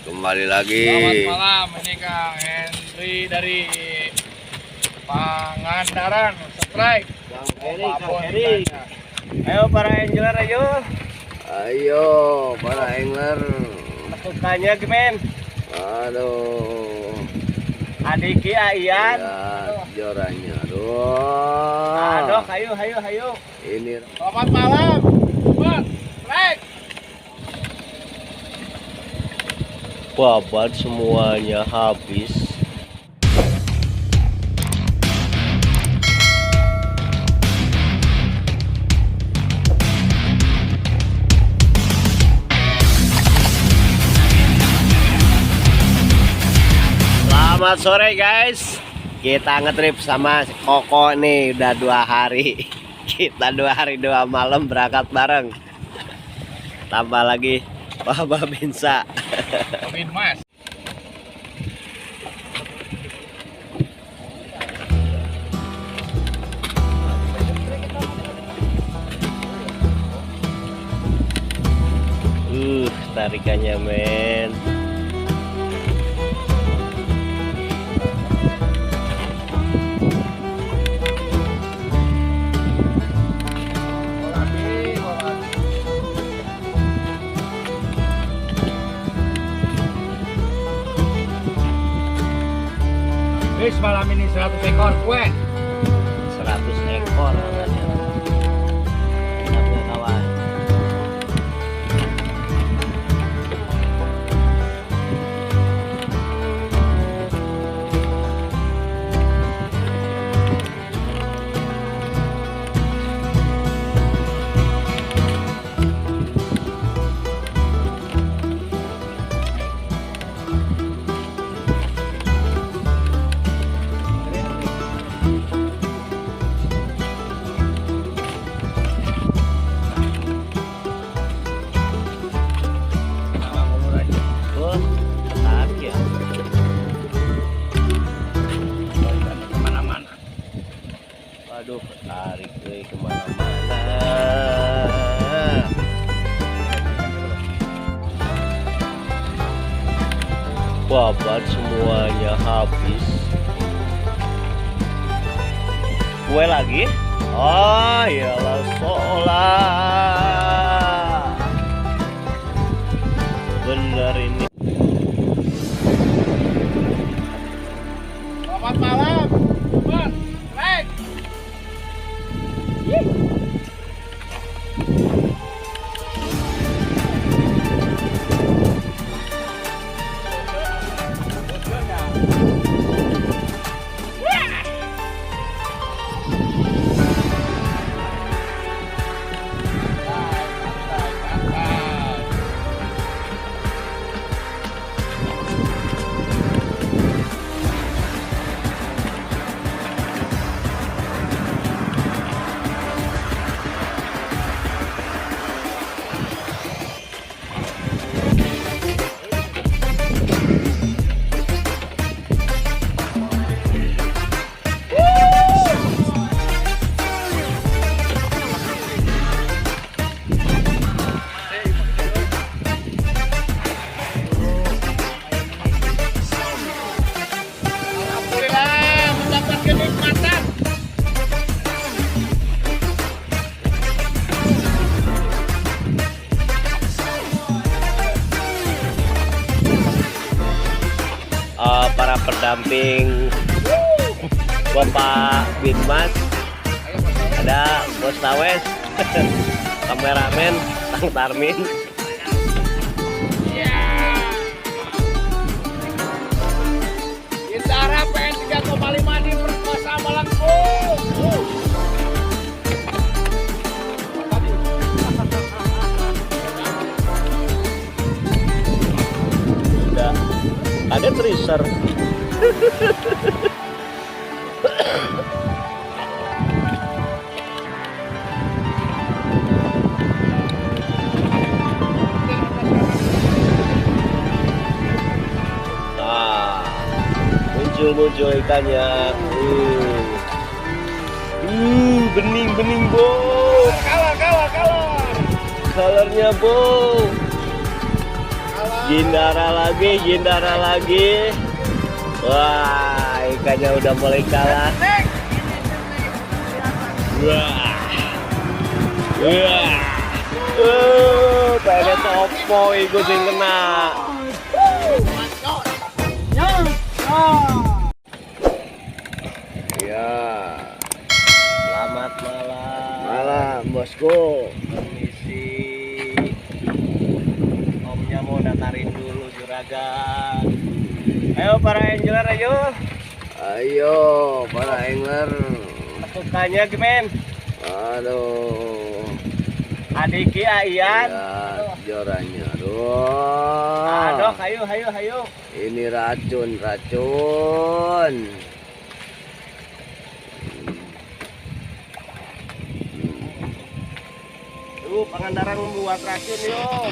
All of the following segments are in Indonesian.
kembali lagi. Selamat malam, ini Kang Henry dari Pangandaran. Strike. Kang Heri. Ayo para angler, ayo. Ayo para angler. Lakukannya gemen. Aduh. Adiki Aian. Ya, joranya. Aduh. Aduh, ayo. Ini Selamat malam. Strike. Babat semuanya habis. Selamat sore guys. Kita ngetrip sama Koko nih udah 2 hari. Kita 2 hari 2 malam berangkat bareng. Tambah lagi Baba Binsa. Robin Mas. Tarikannya men. Wis malam ini 100 ekor kue. 100 ekor katanya. Punya kawan. Wah, tarik ya. Kemana-mana. Waduh, tarik gue kemana-mana. Babat semuanya habis. Kue lagi? Oh iyalah sholat. Bener ini. Selamat malam. Strike. Alhamdulillah mendapat kenikmatan. Para pendamping Bapak Binmas, ada Bos Tawes, kameramen Kang Tarmin. Kita harap pengen 3,5 diperkosa melengkung. Udah ada tracer. Nah, muncul ikannya. Bening bo. Kalah. Colornya bo. Kalah. Gindara lagi. Wah, ikannya udah mulai kalah. Wah. Pengen topo ikut sing kena. Ya, Selamat malam. malam bosku. Permisi. Omnya mau datarin dulu juragan. Ayo para angler, ayo. Ayo para angler. Pasukannya gemen. Aduh. Adiki Aian. Ya, joranya. Aduh. Aduh, hayu. Ini racun. Pangandaran membuat racun yuk.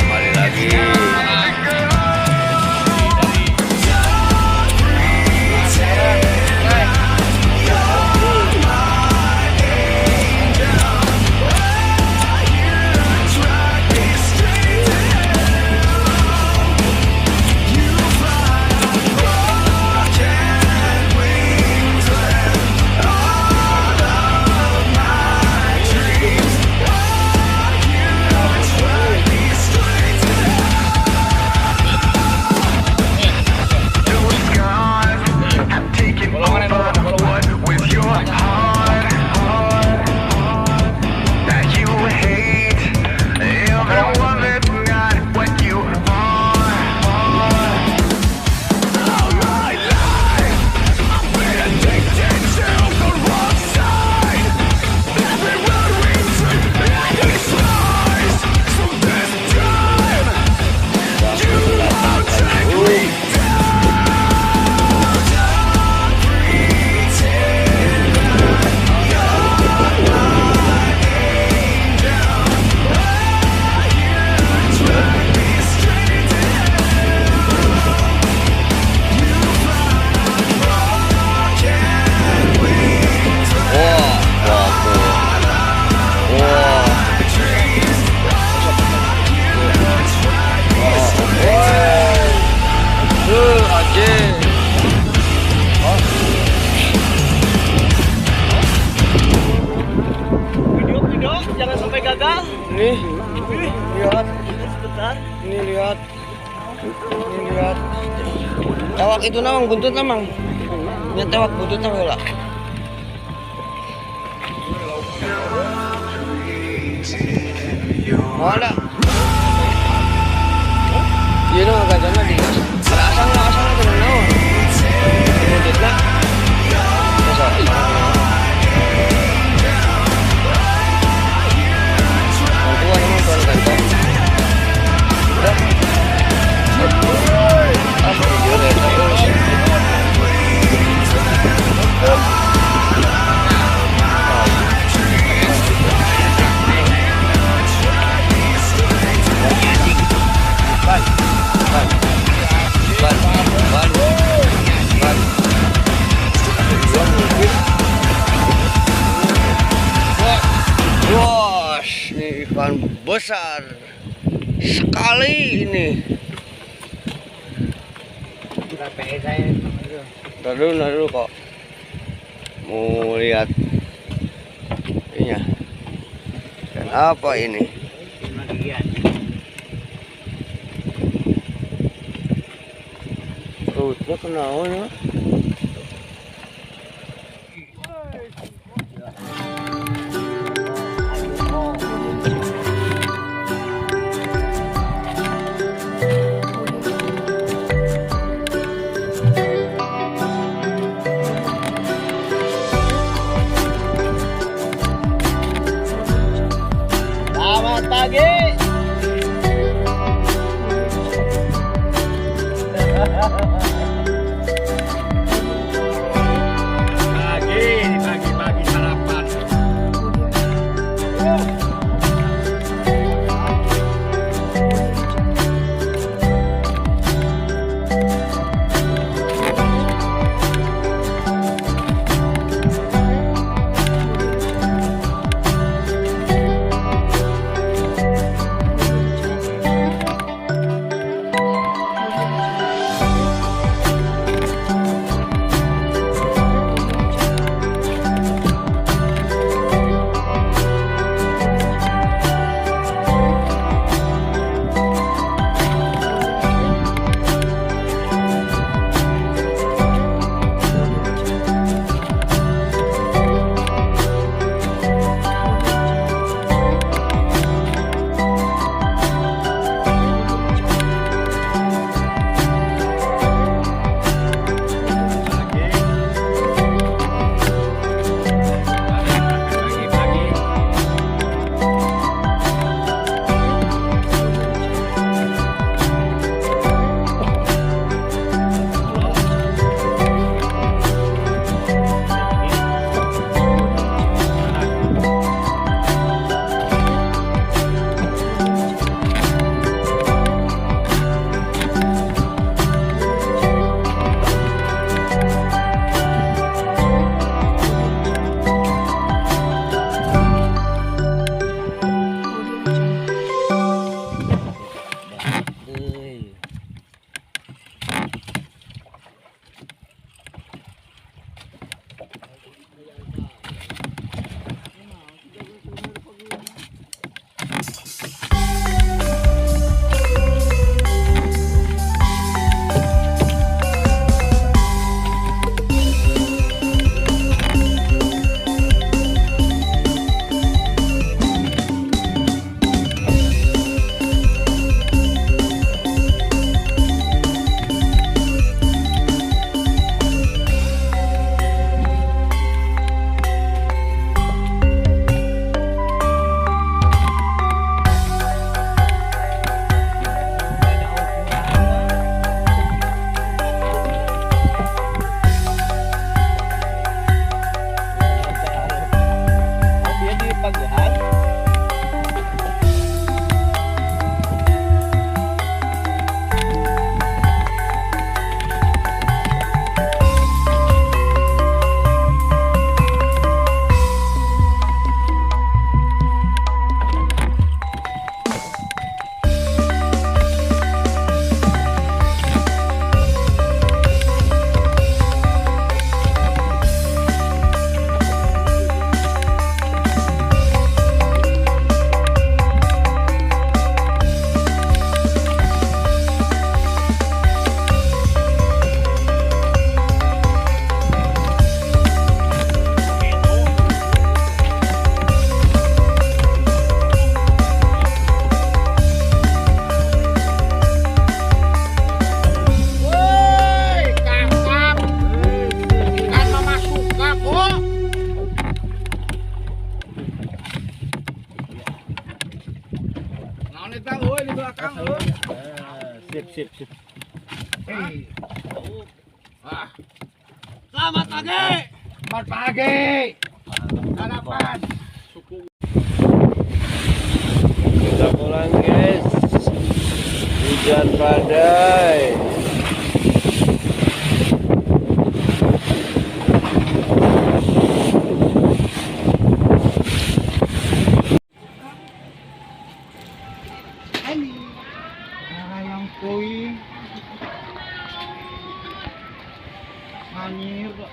Kembali lagi. Video, jangan sampai gagal. Nih, lihat. Sebentar. Ini lihat. Tewak itu namang buntut namang. Ini tewak buntut namang lah. Oh ada. Iya dong agak jangan di asang kena naon. Buntut lah. Wah, ini ikan besar sekali ini. Dulu kok mau lihat ininya. Dan apa ini? Perutnya kenapa ya? Pagi sarapan. Sip. Selamat pagi. Selamat pagi. Sarapan. Kita pulang guys. Hujan badai. Ayang koi. Anjir, kok